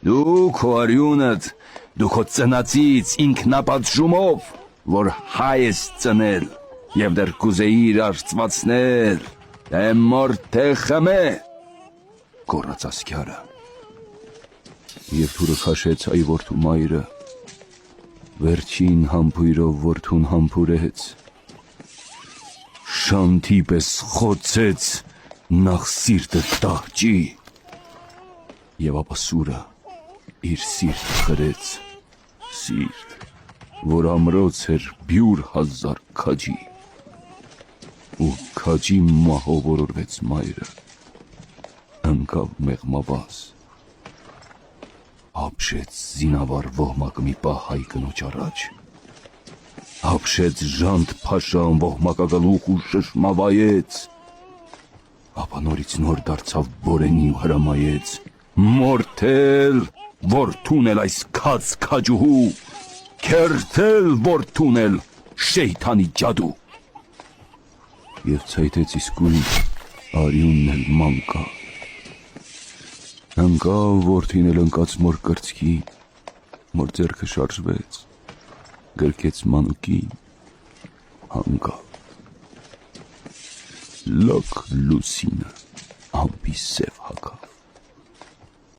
Դու քո արյունդ, դու քո ծնածից ինքնապատժումով, որ հայ ես ծնել, և դեռ կուզեիր արծվածնել, թե մորթե խմե, գոռաց ասկյարը։ Եվ թուրը քաշեց այ որդու մայրը, վերջին համբույրով որդուն համբուրեց, շանթի պես խոցեց, նախ սիրտը տահճի, և ապա սուրը իր սիրտը խրեց, սիրտ, որ ամրոց էր բյուր 1000 քաջի, ու քաջի մահով որորվեց մայրը, ընկավ մեղմավազ, ապշեց զինավար ոհմակը մի պահ հայ կնոջ առաջ, ապշեց ժանտ փաշան ոհմակագլուխ ու շշմավայեց, ապա նորից նոր դարձավ բորենի ու հրամայեց, մորթել որդուն էլ այս քաց քաջուհու, քերթել որդուն էլ շեյթանի ջադու, և ցայտեց իսկույն արյունն էլ մանկա, ընկավ որդին էլ ընկած մոր կրծքի, մոր ձեռքը շարժվեց, գրկեց մանուկին, հանգավ, լոք լուսինը ամպի սև հագավ։